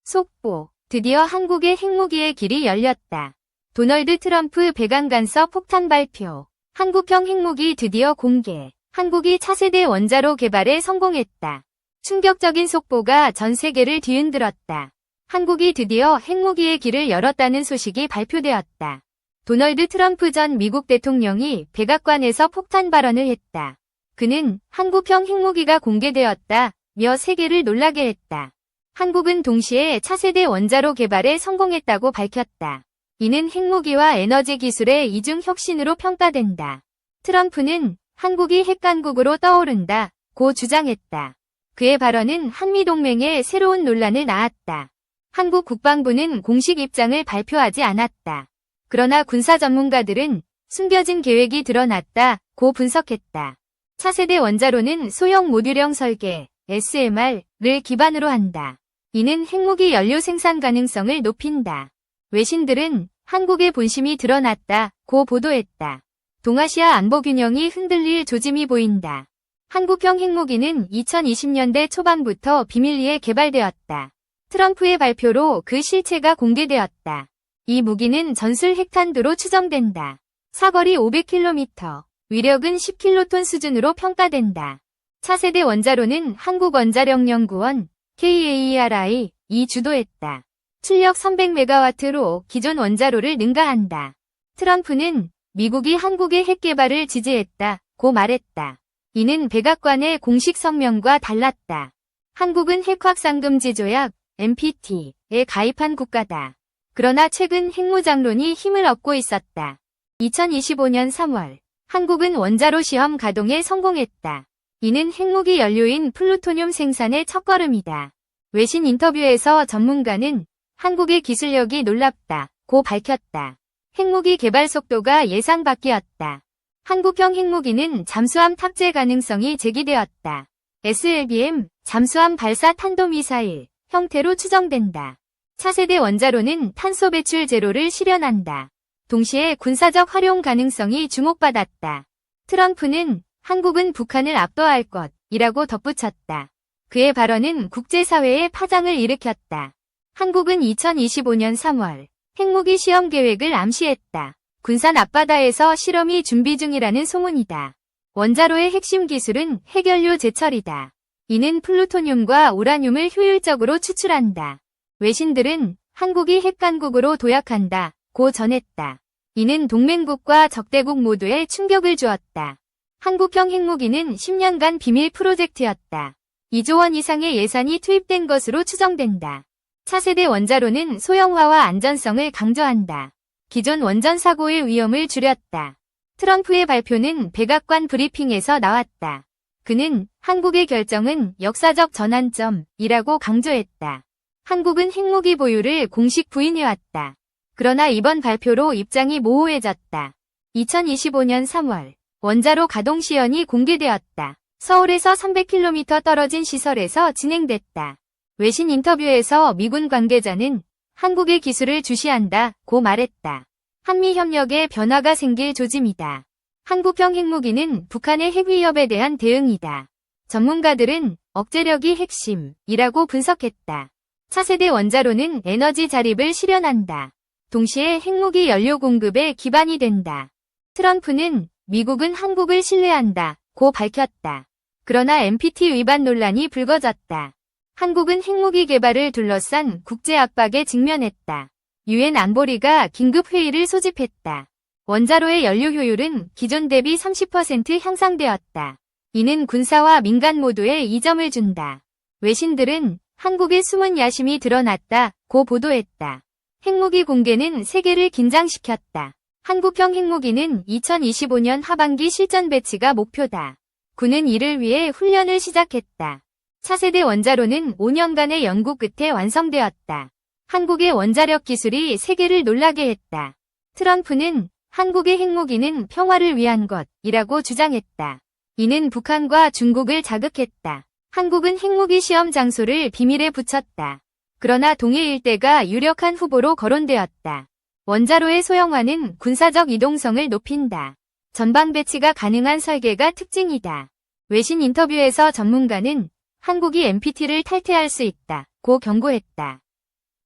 속보. 드디어 한국의 핵무기의 길이 열렸다. 도널드 트럼프 백악관서 폭탄 발표. 한국형 핵무기 드디어 공개. 한국이 차세대 원자로 개발에 성공했다. 충격적인 속보가 전 세계를 뒤흔들었다. 한국이 드디어 핵무기의 길을 열었다는 소식이 발표되었다. 도널드 트럼프 전 미국 대통령이 백악관에서 폭탄 발언을 했다. 그는 한국형 핵무기가 공개되었다며 세계를 놀라게 했다. 한국은 동시에 차세대 원자로 개발에 성공했다고 밝혔다. 이는 핵무기와 에너지 기술의 이중 혁신으로 평가된다. 트럼프는 한국이 핵강국으로 떠오른다고 주장했다. 그의 발언은 한미동맹에 새로운 논란을 낳았다. 한국 국방부는 공식 입장을 발표하지 않았다. 그러나 군사 전문가들은 숨겨진 계획이 드러났다고 분석했다. 차세대 원자로는 소형 모듈형 설계, SMR을 기반으로 한다. 이는 핵무기 연료 생산 가능성을 높인다. 외신들은 한국의 본심이 드러났다고 보도했다. 동아시아 안보 균형이 흔들릴 조짐이 보인다. 한국형 핵무기는 2020년대 초반부터 비밀리에 개발되었다. 트럼프의 발표로 그 실체가 공개되었다. 이 무기는 전술 핵탄두로 추정된다. 사거리 500km, 위력은 10킬로톤 수준으로 평가된다. 차세대 원자로는 한국원자력연구원 KAERI 이 주도했다. 출력 300메가와트로 기존 원자로를 능가한다. 트럼프는 미국이 한국의 핵 개발을 지지했다고 말했다. 이는 백악관의 공식 성명과 달랐다. 한국은 핵확산금지 조약 NPT에 가입한 국가다. 그러나 최근 핵무장론이 힘을 얻고 있었다. 2025년 3월 한국은 원자로 시험 가동에 성공했다. 이는 핵무기 연료인 플루토늄 생산의 첫걸음이다. 외신 인터뷰에서 전문가는 한국의 기술력이 놀랍다고 밝혔다. 핵무기 개발 속도가 예상 밖이었다. 한국형 핵무기는 잠수함 탑재 가능성이 제기되었다. SLBM, 잠수함 발사 탄도미사일 형태로 추정된다. 차세대 원자로는 탄소 배출 제로를 실현한다. 동시에 군사적 활용 가능성이 주목받았다. 트럼프는 한국은 북한을 압도할 것이라고 덧붙였다. 그의 발언은 국제사회에 파장을 일으켰다. 한국은 2025년 3월 핵무기 시험 계획을 암시했다. 군산 앞바다에서 실험이 준비 중이라는 소문이다. 원자로의 핵심 기술은 핵연료 제철이다. 이는 플루토늄과 우라늄을 효율적으로 추출한다. 외신들은 한국이 핵강국으로 도약한다고 전했다. 이는 동맹국과 적대국 모두에 충격을 주었다. 한국형 핵무기는 10년간 비밀 프로젝트였다. 2조 원 이상의 예산이 투입된 것으로 추정된다. 차세대 원자로는 소형화와 안전성을 강조한다. 기존 원전 사고의 위험을 줄였다. 트럼프의 발표는 백악관 브리핑에서 나왔다. 그는 한국의 결정은 역사적 전환점이라고 강조했다. 한국은 핵무기 보유를 공식 부인해왔다. 그러나 이번 발표로 입장이 모호해졌다. 2025년 3월 원자로 가동 시연이 공개되었다. 서울에서 300km 떨어진 시설에서 진행됐다. 외신 인터뷰에서 미군 관계자는 한국의 기술을 주시한다고 말했다. 한미협력에 변화가 생길 조짐이다. 한국형 핵무기는 북한의 핵 위협에 대한 대응이다. 전문가들은 억제력이 핵심이라고 분석했다. 차세대 원자로는 에너지 자립을 실현한다. 동시에 핵무기 연료 공급의 기반이 된다. 트럼프는 미국은 한국을 신뢰한다고 밝혔다. 그러나 NPT 위반 논란이 불거졌다. 한국은 핵무기 개발을 둘러싼 국제 압박에 직면했다. 유엔 안보리가 긴급 회의를 소집했다. 원자로의 연료 효율은 기존 대비 30% 향상되었다. 이는 군사와 민간 모두에 이점을 준다. 외신들은 한국의 숨은 야심이 드러났다고 보도했다. 핵무기 공개는 세계를 긴장시켰다. 한국형 핵무기는 2025년 하반기 실전 배치가 목표다. 군은 이를 위해 훈련을 시작했다. 차세대 원자로는 5년간의 연구 끝에 완성되었다. 한국의 원자력 기술이 세계를 놀라게 했다. 트럼프는 한국의 핵무기는 평화를 위한 것이라고 주장했다. 이는 북한과 중국을 자극했다. 한국은 핵무기 시험 장소를 비밀에 붙였다. 그러나 동해 일대가 유력한 후보로 거론되었다. 원자로의 소형화는 군사적 이동성을 높인다. 전방 배치가 가능한 설계가 특징이다. 외신 인터뷰에서 전문가는 한국이 NPT를 탈퇴할 수 있다고 경고했다.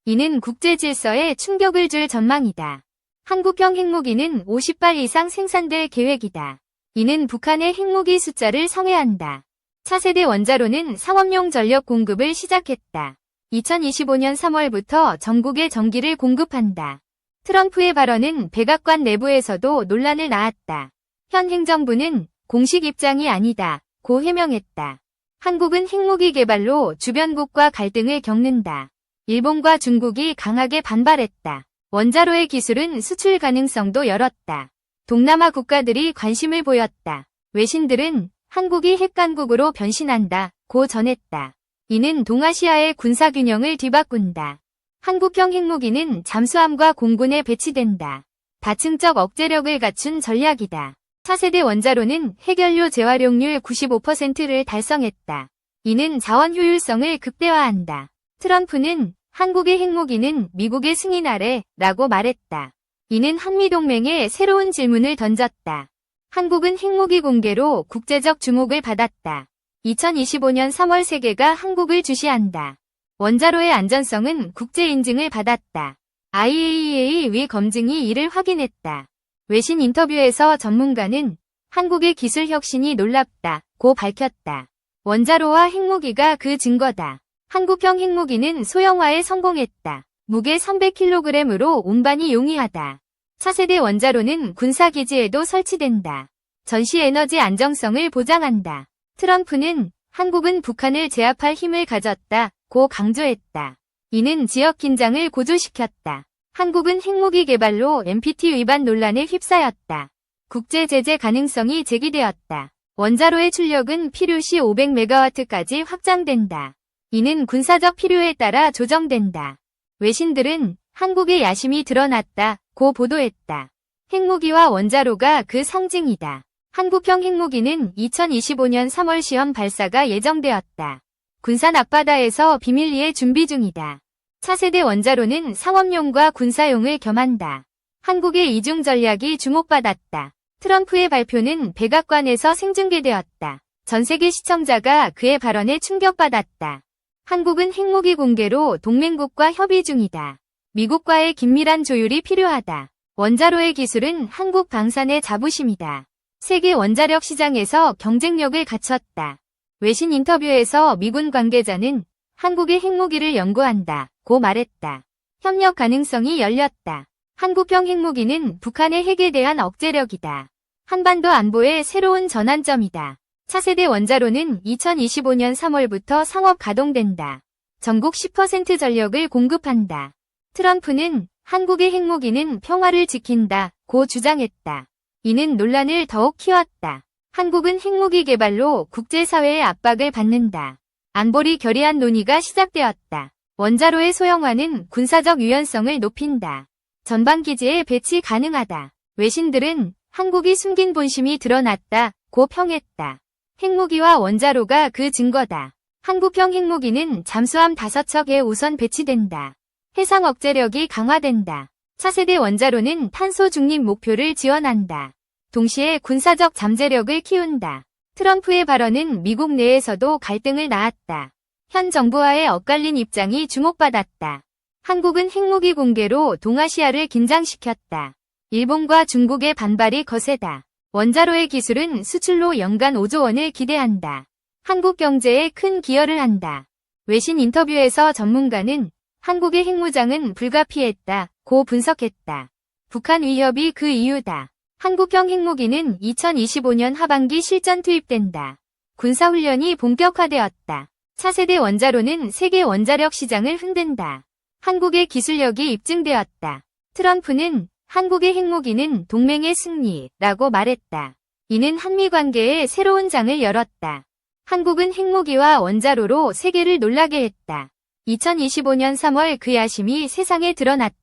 이는 국제 질서에 충격을 줄 전망이다. 한국형 핵무기는 50발 이상 생산될 계획이다. 이는 북한의 핵무기 숫자를 상회한다. 차세대 원자로는 상업용 전력 공급을 시작했다. 2025년 3월부터 전국에 전기를 공급한다. 트럼프의 발언은 백악관 내부에서도 논란을 낳았다. 현 행정부는 공식 입장이 아니다 고 해명했다. 한국은 핵무기 개발로 주변국과 갈등을 겪는다. 일본과 중국이 강하게 반발했다. 원자로의 기술은 수출 가능성도 열었다. 동남아 국가들이 관심을 보였다. 외신들은 한국이 핵강국으로 변신한다 고 전했다. 이는 동아시아의 군사균형을 뒤바꾼다. 한국형 핵무기는 잠수함과 공군에 배치된다. 다층적 억제력을 갖춘 전략이다. 차세대 원자로는 핵연료 재활용률 95%를 달성했다. 이는 자원 효율성을 극대화한다. 트럼프는 한국의 핵무기는 미국의 승인 아래 라고 말했다. 이는 한미동맹에 새로운 질문을 던졌다. 한국은 핵무기 공개로 국제적 주목을 받았다. 2025년 3월 세계가 한국을 주시한다. 원자로의 안전성은 국제 인증을 받았다. IAEA 위 검증이 이를 확인했다. 외신 인터뷰에서 전문가는 한국의 기술 혁신이 놀랍다 고 밝혔다. 원자로와 핵무기가 그 증거다. 한국형 핵무기는 소형화에 성공했다. 무게 300kg으로 운반이 용이하다. 차세대 원자로는 군사기지에도 설치된다. 전시 에너지 안정성을 보장한다. 트럼프는 한국은 북한을 제압할 힘을 가졌다 고 강조했다. 이는 지역 긴장을 고조시켰다. 한국은 핵무기 개발로 NPT 위반 논란에 휩싸였다. 국제 제재 가능성이 제기되었다. 원자로의 출력은 필요시 500MW까지 확장된다. 이는 군사적 필요에 따라 조정된다. 외신들은 한국의 야심이 드러났다 고 보도했다. 핵무기와 원자로가 그 상징이다. 한국형 핵무기는 2025년 3월 시험 발사가 예정되었다. 군산 앞바다에서 비밀리에 준비 중이다. 차세대 원자로는 상업용과 군사용을 겸한다. 한국의 이중 전략이 주목받았다. 트럼프의 발표는 백악관에서 생중계되었다. 전 세계 시청자가 그의 발언에 충격받았다. 한국은 핵무기 공개로 동맹국과 협의 중이다. 미국과의 긴밀한 조율이 필요하다. 원자로의 기술은 한국 방산의 자부심이다. 세계 원자력 시장에서 경쟁력을 갖췄다. 외신 인터뷰에서 미군 관계자는 한국의 핵무기를 연구한다 고 말했다. 협력 가능성이 열렸다. 한국형 핵무기는 북한의 핵에 대한 억제력이다. 한반도 안보의 새로운 전환점이다. 차세대 원자로는 2025년 3월부터 상업 가동된다. 전국 10% 전력을 공급한다. 트럼프는 한국의 핵무기는 평화를 지킨다 고 주장했다. 이는 논란을 더욱 키웠다. 한국은 핵무기 개발로 국제사회의 압박을 받는다. 안보리 결의안 논의가 시작되었다. 원자로의 소형화는 군사적 유연성을 높인다. 전방기지에 배치 가능하다. 외신들은 한국이 숨긴 본심이 드러났다 고 평했다. 핵무기와 원자로가 그 증거다. 한국형 핵무기는 잠수함 5척에 우선 배치된다. 해상 억제력이 강화된다. 차세대 원자로는 탄소 중립 목표를 지원한다. 동시에 군사적 잠재력을 키운다. 트럼프의 발언은 미국 내에서도 갈등을 낳았다. 현 정부와의 엇갈린 입장이 주목받았다. 한국은 핵무기 공개로 동아시아를 긴장시켰다. 일본과 중국의 반발이 거세다. 원자로의 기술은 수출로 연간 5조 원을 기대한다. 한국 경제에 큰 기여를 한다. 외신 인터뷰에서 전문가는 한국의 핵무장은 불가피했다 고 분석했다. 북한 위협이 그 이유다. 한국형 핵무기는 2025년 하반기 실전 투입된다. 군사훈련이 본격화되었다. 차세대 원자로는 세계 원자력 시장을 흔든다. 한국의 기술력이 입증되었다. 트럼프는 한국의 핵무기는 동맹의 승리라고 말했다. 이는 한미 관계에 새로운 장을 열었다. 한국은 핵무기와 원자로로 세계를 놀라게 했다. 2025년 3월 그 야심이 세상에 드러났다.